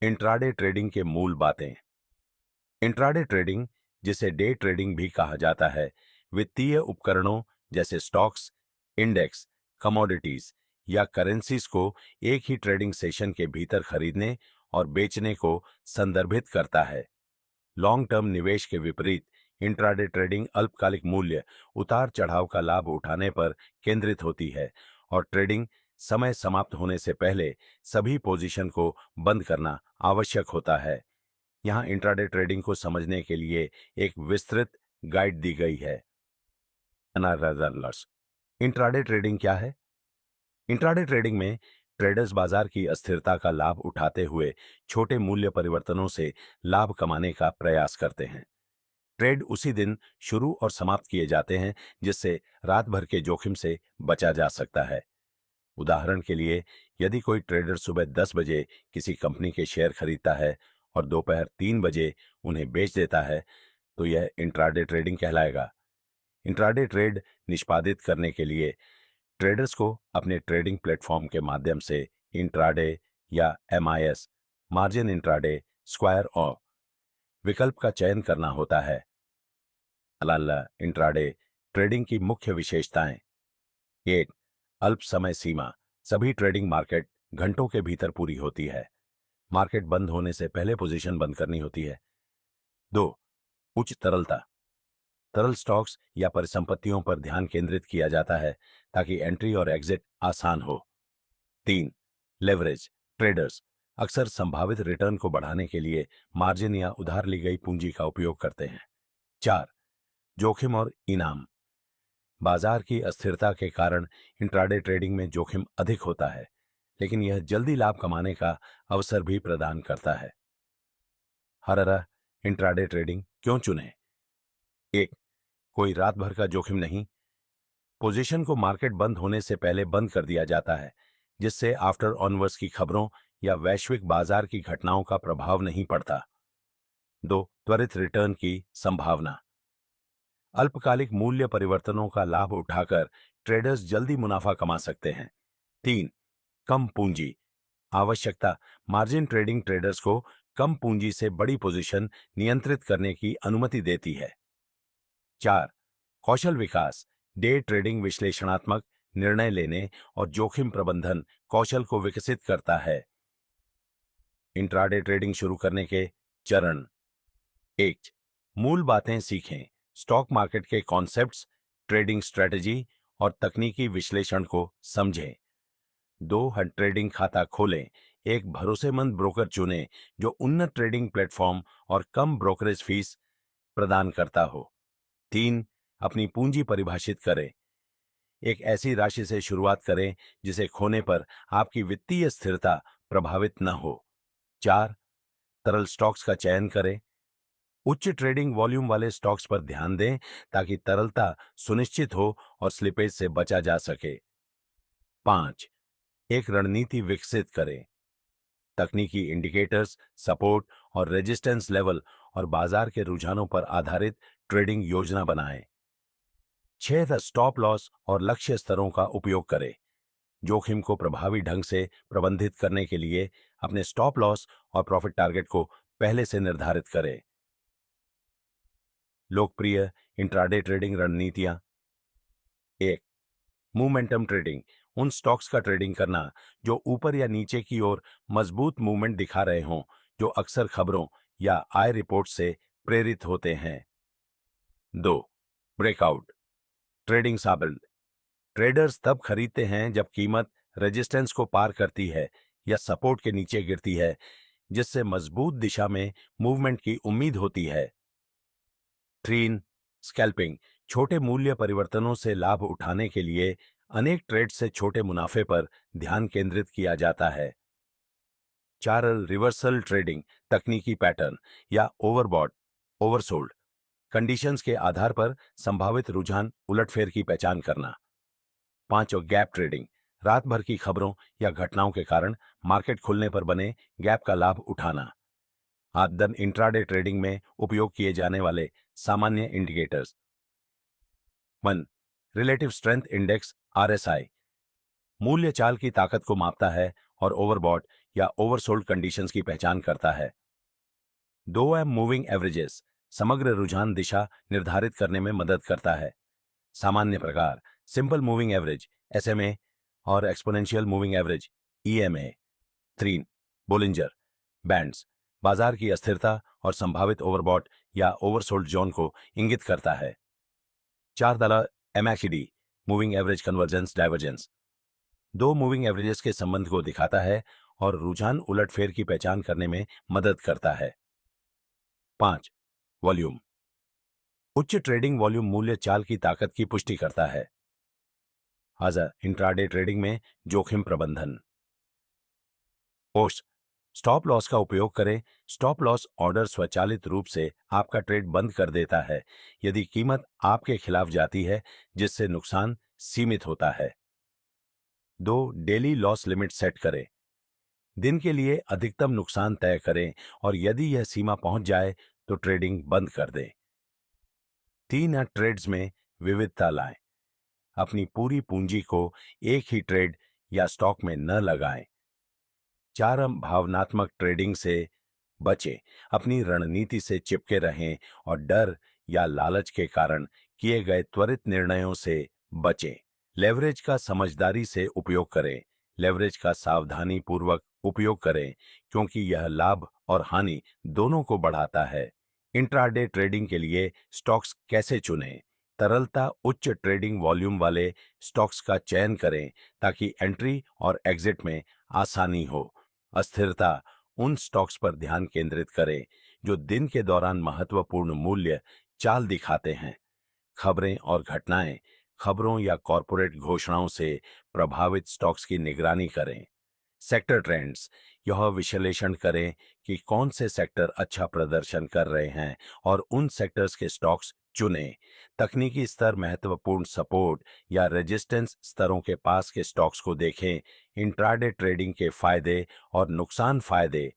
Intraday trading के मूल बातें। इंट्राडे ट्रेडिंग, जिसे डे ट्रेडिंग भी कहा जाता है, वित्तीय उपकरणों जैसे स्टॉक्स, इंडेक्स, कमोडिटीज या करेंसीज को एक ही ट्रेडिंग सेशन के भीतर खरीदने और बेचने को संदर्भित करता है। लॉन्ग टर्म निवेश के विपरीत इंट्राडे ट्रेडिंग अल्पकालिक मूल्य उतार चढ़ाव का लाभ उठाने पर केंद्रित होती है और ट्रेडिंग समय समाप्त होने से पहले सभी पोजीशन को बंद करना आवश्यक होता है। यहाँ इंट्राडे ट्रेडिंग को समझने के लिए एक विस्तृत गाइड दी गई है। इंट्राडे ट्रेडिंग क्या है? इंट्राडे ट्रेडिंग में ट्रेडर्स बाजार की अस्थिरता का लाभ उठाते हुए छोटे मूल्य परिवर्तनों से लाभ कमाने का प्रयास करते हैं। ट्रेड उसी दिन शुरू और समाप्त किए जाते हैं, जिससे रात भर के जोखिम से बचा जा सकता है। उदाहरण के लिए, यदि कोई ट्रेडर सुबह 10 बजे किसी कंपनी के शेयर खरीदता है और दोपहर 3 बजे उन्हें बेच देता है, तो यह इंट्राडे ट्रेडिंग कहलाएगा। इंट्राडे ट्रेड निष्पादित करने के लिए ट्रेडर्स को अपने ट्रेडिंग प्लेटफॉर्म के माध्यम से इंट्राडे या MIS, margin intraday, square of विकल्प का चयन करना होता है। इंट्राडे ट्रेडिंग की मुख्य विशेषताएं। 1. अल्प समय सीमा। सभी ट्रेडिंग मार्केट घंटों के भीतर पूरी होती है। मार्केट बंद होने से पहले पोजीशन बंद करनी होती है। 2. उच्च तरलता। तरल स्टॉक्स या परिसंपत्तियों पर ध्यान केंद्रित किया जाता है ताकि एंट्री और एग्जिट आसान हो। 3. लेवरेज। ट्रेडर्स अक्सर संभावित रिटर्न को बढ़ाने के लिए मार्जिन या उधार ली गई पूंजी का उपयोग करते हैं। 4. जोखिम और इनाम। बाजार की अस्थिरता के कारण इंट्राडे ट्रेडिंग में जोखिम अधिक होता है, लेकिन यह जल्दी लाभ कमाने का अवसर भी प्रदान करता है। हर इंट्राडे ट्रेडिंग क्यों चुनें? 1. कोई रात भर का जोखिम नहीं। पोजीशन को मार्केट बंद होने से पहले बंद कर दिया जाता है, जिससे आफ्टर ऑनवर्स की खबरों या वैश्विक बाजार की घटनाओं का प्रभाव नहीं पड़ता। 2. त्वरित रिटर्न की संभावना। अल्पकालिक मूल्य परिवर्तनों का लाभ उठाकर ट्रेडर्स जल्दी मुनाफा कमा सकते हैं। 3. कम पूंजी आवश्यकता। मार्जिन ट्रेडिंग ट्रेडर्स को कम पूंजी से बड़ी पोजीशन नियंत्रित करने की अनुमति देती है। 4. कौशल विकास। डे ट्रेडिंग विश्लेषणात्मक निर्णय लेने और जोखिम प्रबंधन कौशल को विकसित करता है। इंट्राडे ट्रेडिंग शुरू करने के चरण। 1. मूल बातें सीखें। स्टॉक मार्केट के कॉन्सेप्ट्स, ट्रेडिंग स्ट्रेटजी और तकनीकी विश्लेषण को समझें। 2. ट्रेडिंग खाता खोलें। एक भरोसेमंद ब्रोकर चुनें जो उन्नत ट्रेडिंग प्लेटफॉर्म और कम ब्रोकरेज फीस प्रदान करता हो। 3. अपनी पूंजी परिभाषित करें। एक ऐसी राशि से शुरुआत करें जिसे खोने पर आपकी वित्तीय स्थिरता प्रभावित न हो। 4. तरल स्टॉक्स का चयन करें। उच्च ट्रेडिंग वॉल्यूम वाले स्टॉक्स पर ध्यान दें ताकि तरलता सुनिश्चित हो और स्लिपेज से बचा जा सके। 5. एक रणनीति विकसित करें। तकनीकी इंडिकेटर्स, सपोर्ट और रेजिस्टेंस लेवल और बाजार के रुझानों पर आधारित ट्रेडिंग योजना बनाएं। 6. स्टॉप लॉस और लक्ष्य स्तरों का उपयोग करें। जोखिम को प्रभावी ढंग से प्रबंधित करने के लिए अपने स्टॉप लॉस और प्रॉफिट टारगेट को पहले से निर्धारित करें। लोकप्रिय इंट्राडे ट्रेडिंग रणनीतियां। 1. Momentum trading. उन स्टॉक्स का ट्रेडिंग करना जो ऊपर या नीचे की ओर मजबूत मूवमेंट दिखा रहे हों, जो अक्सर खबरों या आय रिपोर्ट से प्रेरित होते हैं। 2. Breakout trading साबिल। ट्रेडर्स तब खरीदते हैं जब कीमत रेजिस्टेंस को पार करती है या सपोर्ट के नीचे गिरती है, जिससे मजबूत दिशा में मूवमेंट की उम्मीद होती है। 3. स्कैल्पिंग। छोटे मूल्य परिवर्तनों से लाभ उठाने के लिए अनेक ट्रेड से छोटे मुनाफे पर ध्यान केंद्रित किया जाता है। 4. Reversal trading. तकनीकी पैटर्न या ओवरबॉट, ओवरसोल्ड कंडीशंस के आधार पर संभावित रुझान उलटफेर की पहचान करना। 5. Gap trading. रात भर की खबरों या घटनाओं के कारण मार्केट खुलने पर बने गैप का लाभ उठाना। आदतन इंट्राडे ट्रेडिंग में उपयोग किए जाने वाले सामान्य indicators. 1. Relative strength index, RSI, मूल्य चाल की ताकत को मापता है और ओवरबॉट या ओवरसोल्ड कंडीशंस की पहचान करता है। 2M मूविंग एवरेजेस समग्र रुझान दिशा निर्धारित करने में मदद करता है। सामान्य प्रकार सिंपल मूविंग एवरेज SMA और exponential moving average EMA। 3 Bollinger bands बाजार की अस्थिरता और संभावित ओवरबॉट या ओवरसोल्ड जोन को इंगित करता है। 4 दला MACD moving average convergence divergence दो मूविंग एवरेजेस के संबंध को दिखाता है और रुझान उलटफेर की पहचान करने में मदद करता है। 5 वॉल्यूम उच्च ट्रेडिंग वॉल्यूम मूल्य चाल की ताकत की पुष्टि करता है। इंट्राडे ट्रेडिंग में जोखिम प्रबंधन। पोस्ट स्टॉप लॉस का उपयोग करें। स्टॉप लॉस ऑर्डर स्वचालित रूप से आपका ट्रेड बंद कर देता है यदि कीमत आपके खिलाफ जाती है, जिससे नुकसान सीमित होता है। 2 डेली लॉस लिमिट सेट करें। दिन के लिए अधिकतम नुकसान तय करें और यदि यह सीमा पहुंच जाए तो ट्रेडिंग बंद कर दें। 3 ट्रेड्स में विविधता लाएं। अपनी पूरी पूंजी को एक ही ट्रेड या स्टॉक में न लगाएं। 4 भावनात्मक ट्रेडिंग से बचें। अपनी रणनीति से चिपके रहें और डर या लालच के कारण किए गए त्वरित निर्णयों से बचें। लेवरेज का समझदारी से उपयोग करें। लेवरेज का सावधानी पूर्वक उपयोग करें क्योंकि यह लाभ और हानि दोनों को बढ़ाता है। इंट्राडे ट्रेडिंग के लिए स्टॉक्स कैसे चुनें? तरलता उच्च ट्रेडिंग वॉल्यूम वाले स्टॉक्स का चयन करें ताकि एंट्री और एग्जिट में आसानी हो। अस्थिरता उन स्टॉक्स पर ध्यान केंद्रित करें जो दिन के दौरान महत्वपूर्ण मूल्य चाल दिखाते हैं। खबरें और घटनाएं खबरों या कॉरपोरेट घोषणाओं से प्रभावित स्टॉक्स की निगरानी करें। सेक्टर ट्रेंड्स यह विश्लेषण करें कि कौन से सेक्टर अच्छा प्रदर्शन कर रहे हैं और उन सेक्टर्स के स्टॉक्स चुनें। तकनीकी स्तर महत्वपूर्ण सपोर्ट या रेजिस्टेंस स्तरों के पास के स्टॉक्स को देखें। इंट्राडे ट्रेडिंग के फायदे और नुकसान फायदे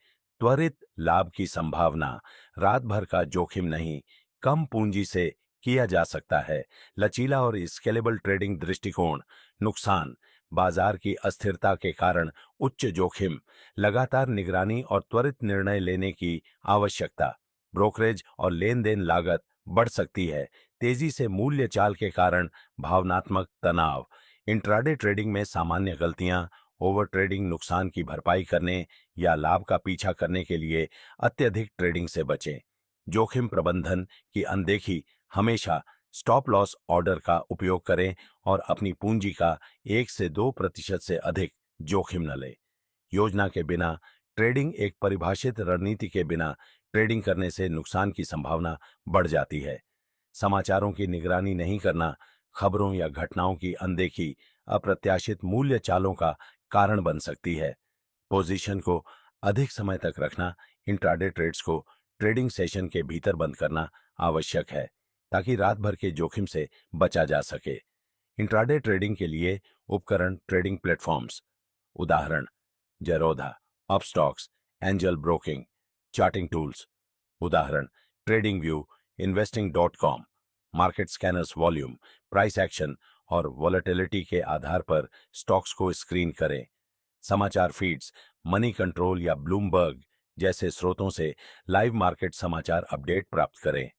त्वरित लाभ की संभावना रात भर का जोखिम नहीं, कम पूंजी से किया जा सकता है। लचीला और स्केलेबल ट्रेडिंग दृष्टिकोण नुकसान बाजार की अस्थिरता के कारण उच्च जोखिम, लगातार निगरानी और त्वरित निर्णय लेने की आवश्यकता। ब्रोकरेज और लेन देन लागत बढ़ सकती है। तेजी से मूल्य चाल के कारण भावनात्मक तनाव। इंट्राडे ट्रेडिंग में सामान्य गलतियां ओवर ट्रेडिंग नुकसान की भरपाई करने या लाभ का पीछा करने के लिए अत्यधिक ट्रेडिंग से बचें। जोखिम प्रबंधन की अनदेखी हमेशा स्टॉप लॉस ऑर्डर का उपयोग करें और अपनी पूंजी का 1 से 2% से अधिक जोखिम न लें। योजना के बिना ट्रेडिंग एक परिभाषित रणनीति के बिना ट्रेडिंग करने से नुकसान की संभावना बढ़ जाती है। समाचारों की निगरानी नहीं करना, खबरों या घटनाओं की अनदेखी अप्रत्याशित मूल्य चालों का कारण बन सकती है। पोजीशन को अधिक समय तक रखना, इंट्राडे ट्रेड्स को ट्रेडिंग सेशन के भीतर बंद करना आवश्यक है ताकि रात भर के जोखिम से बचा जा सके। इंट्राडे ट्रेडिंग के लिए उपकरण ट्रेडिंग प्लेटफॉर्म्स उदाहरण Zerodha, Upstox, Angel Broking, charting tools उदाहरण TradingView, investing.com, market scanners volume, price action और वॉलेटिलिटी के आधार पर स्टॉक्स को स्क्रीन करें। समाचार फीड्स मनी कंट्रोल या ब्लूमबर्ग जैसे स्रोतों से लाइव मार्केट समाचार अपडेट प्राप्त करें।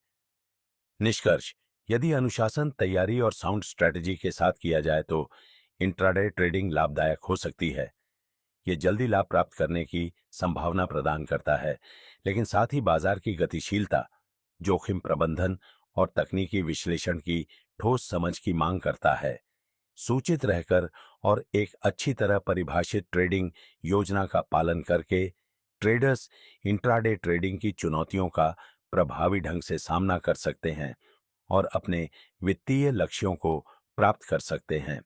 निष्कर्ष यदि अनुशासन, तैयारी और साउंड स्ट्रेटजी के साथ किया जाए तो इंट्राडे ट्रेडिंग लाभदायक हो सकती है। यह जल्दी लाभ प्राप्त करने की संभावना प्रदान करता है, लेकिन साथ ही बाजार की गतिशीलता, जोखिम प्रबंधन और तकनीकी विश्लेषण की ठोस समझ की मांग करता है। सूचित रहकर और एक अच्छी तरह परिभाषित ट्रेडिंग योजना का पालन करके ट्रेडर्स इंट्राडे ट्रेडिंग की चुनौतियों का प्रभावी ढंग से सामना कर सकते हैं और अपने वित्तीय लक्ष्यों को प्राप्त कर सकते हैं।